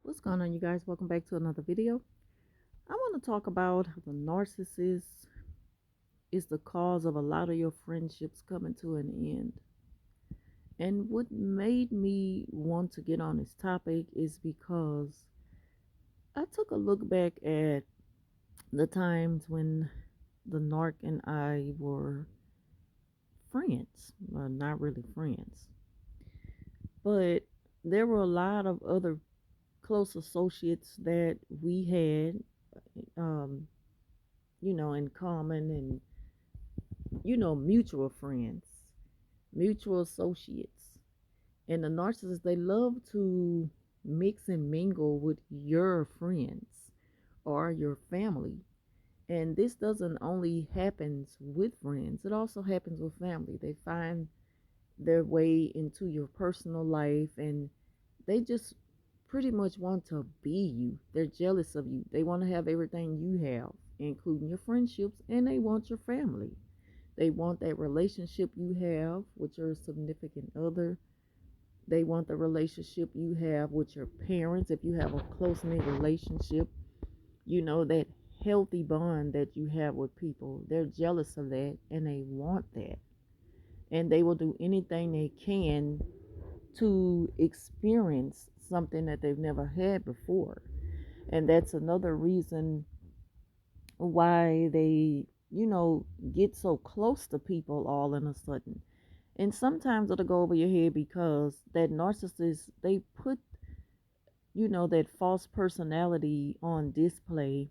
What's going on, you guys? Welcome back to another video. I want to talk about how the narcissist is the cause of a lot of your friendships coming to an end. And what made me want to get on this topic is because I took a look back at the times when the narc and I were friends. Well, not really friends, but there were a lot of other close associates that we had, um, in common, and mutual friends, mutual associates. And the narcissists, they love to mix and mingle with your friends or your family. And this doesn't only happens with friends, it also happens with family. They find their way into your personal life, and they just pretty much want to be you. They're jealous of you. They want to have everything you have, including your friendships, and they want your family. They want that relationship you have with your significant other. They want the relationship you have with your parents if you have a close knit relationship. That healthy bond that you have with people. They're jealous of that and they want that. And they will do anything they can to experience something that they've never had before. And that's another reason why they, get so close to people all in a sudden. And sometimes it'll go over your head because that narcissist, they put, that false personality on display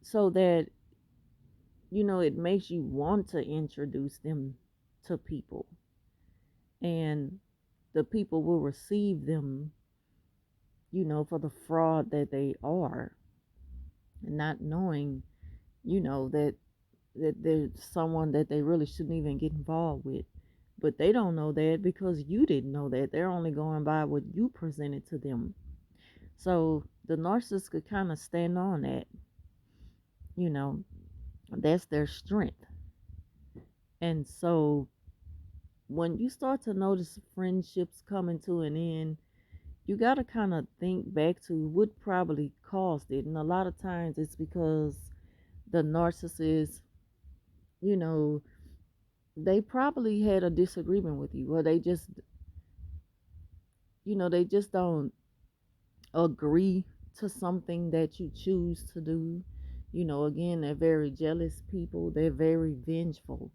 so that, it makes you want to introduce them to people. And the people will receive them, for the fraud that they are, not knowing, that there's someone that they really shouldn't even get involved with. But they don't know that because you didn't know that. They're only going by what you presented to them. So the narcissist could kind of stand on that, you know, that's their strength. And so when you start to notice friendships coming to an end, you got to kind of think back to what probably caused it. And a lot of times it's because the narcissist, you know, they probably had a disagreement with you, or they just don't agree to something that you choose to do. Again, they're very jealous people, they're very vengeful,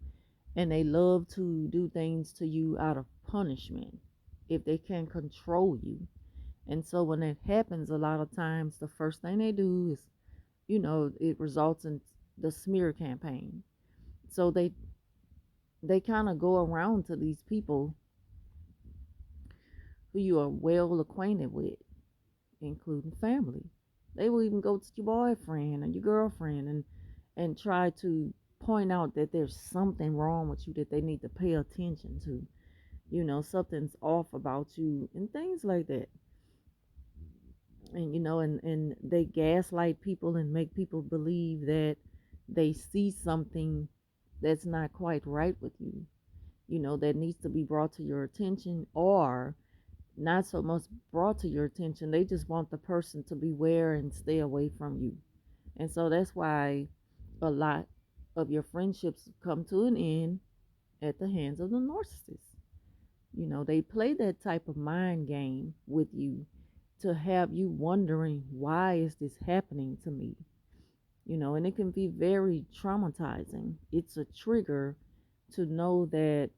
and they love to do things to you out of punishment if they can control you. And so when that happens, a lot of times the first thing they do is, it results in the smear campaign. So they kind of go around to these people who you are well acquainted with, including family. They will even go to your boyfriend or your girlfriend and try to point out that there's something wrong with you that they need to pay attention to. Something's off about you and things like that. And and they gaslight people and make people believe that they see something that's not quite right with you, that needs to be brought to your attention, or not so much brought to your attention. They just want the person to beware and stay away from you. And so that's why a lot of your friendships come to an end at the hands of the narcissist. They play that type of mind game with you to have you wondering, why is this happening to me? And it can be very traumatizing. It's a trigger to know that,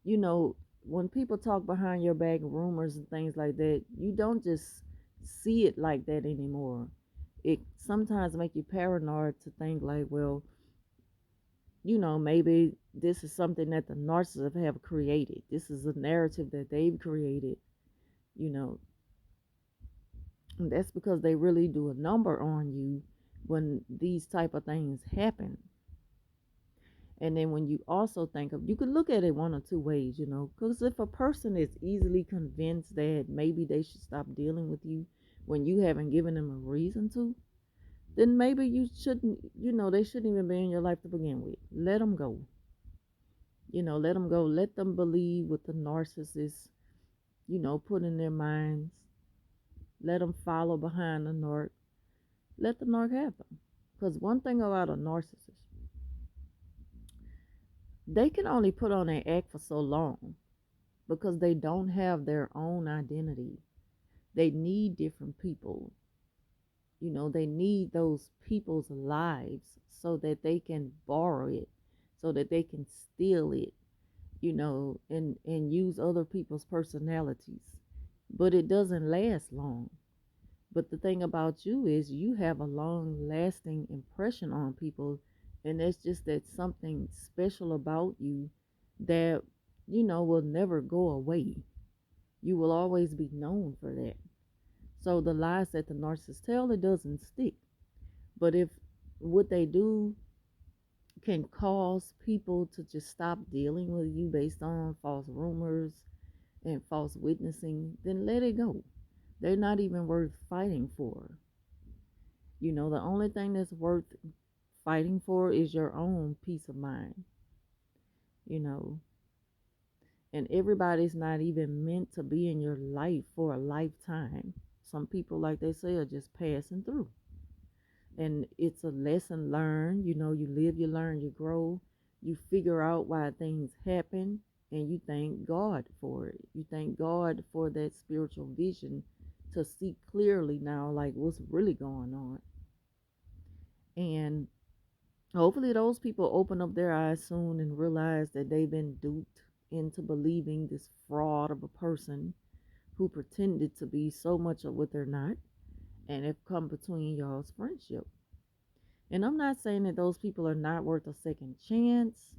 you know, when people talk behind your back, rumors and things like that, you don't just see it like that anymore. It sometimes make you paranoid to think like, well, maybe this is something that the narcissists have created. This is a narrative that they've created, you know. And that's because they really do a number on you when these type of things happen. And then when you also think of, you can look at it one or two ways, because if a person is easily convinced that maybe they should stop dealing with you when you haven't given them a reason to, then maybe you shouldn't, they shouldn't even be in your life to begin with. Let them go. Let them go. Let them believe what the narcissist, put in their minds. Let them follow behind the narc. Let the narc have them. Because one thing about a narcissist, they can only put on an act for so long because they don't have their own identity. They need different people. They need those people's lives so that they can borrow it, so that they can steal it, and use other people's personalities. But it doesn't last long. But the thing about you is you have a long lasting impression on people, and it's just that something special about you that, will never go away. You will always be known for that. So the lies that the narcissist tell, it doesn't stick. But if what they do can cause people to just stop dealing with you based on false rumors and false witnessing, then let it go. They're not even worth fighting for. The only thing that's worth fighting for is your own peace of mind, you know. And everybody's not even meant to be in your life for a lifetime. Some people, like they say, are just passing through. And it's a lesson learned. You live, you learn, you grow, you figure out why things happen, and you thank God for it. You thank God for that spiritual vision to see clearly now, like what's really going on. And hopefully, those people open up their eyes soon and realize that they've been duped into believing this fraud of a person who pretended to be so much of what they're not and have come between y'all's friendship. And I'm not saying that those people are not worth a second chance,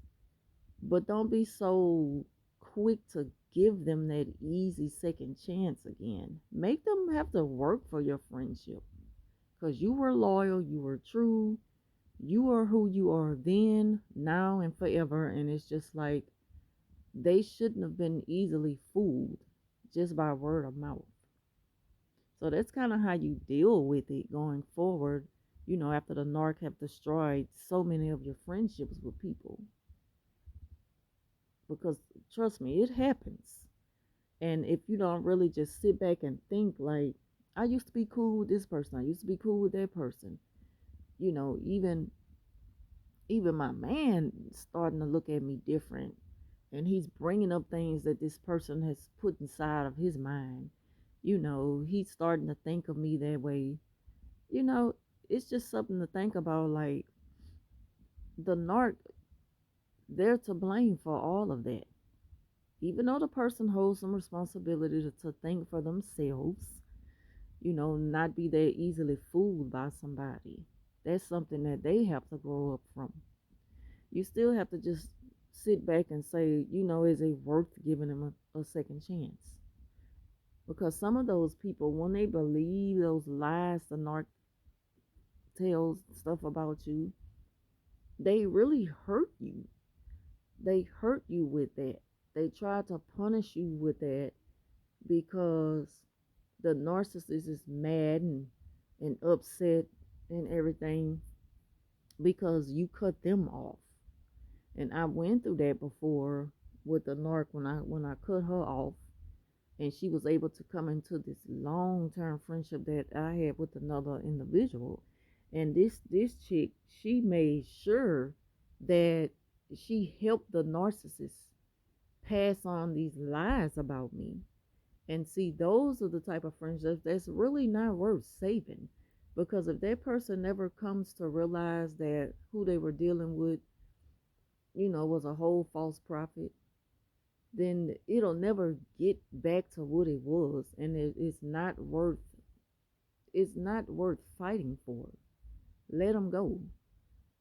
but don't be so quick to give them that easy second chance again. Make them have to work for your friendship because you were loyal, you were true, you are who you are then, now, and forever. And it's just like they shouldn't have been easily fooled just by word of mouth. So that's kind of how you deal with it going forward, after the narc have destroyed so many of your friendships with people. Because trust me, it happens. And if you don't really just sit back and think like, I used to be cool with this person, I used to be cool with that person, even my man starting to look at me different, and he's bringing up things that this person has put inside of his mind. He's starting to think of me that way. you know it's just something to think about. Like, the narc, they're to blame for all of that, even though the person holds some responsibility to think for themselves, not be that easily fooled by somebody. That's something that they have to grow up from. You still have to just sit back and say, is it worth giving them a second chance? Because some of those people, when they believe those lies the narc tells stuff about you, they really hurt you. They hurt you with that. They try to punish you with that because the narcissist is mad and upset and everything because you cut them off. And I went through that before with the narc when I cut her off, and she was able to come into this long-term friendship that I had with another individual. And this chick, she made sure that she helped the narcissist pass on these lies about me. And see, those are the type of friendships that's really not worth saving. Because if that person never comes to realize that who they were dealing with, was a whole false prophet, then it'll never get back to what it was. And it's not worth fighting for. Let them go.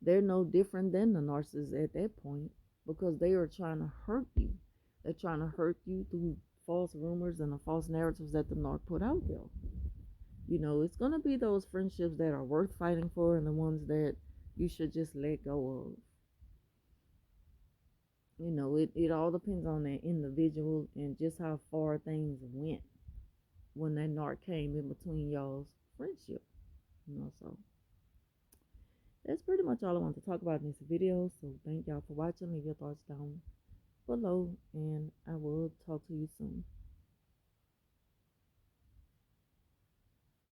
They're no different than the narcissists at that point, because they are trying to hurt you. They're trying to hurt you through false rumors and the false narratives that the narc put out there. It's going to be those friendships that are worth fighting for and the ones that you should just let go of. It all depends on that individual and just how far things went when that narc came in between y'all's friendship. So that's pretty much all I want to talk about in this video. So thank y'all for watching. Leave your thoughts down below, and I will talk to you soon.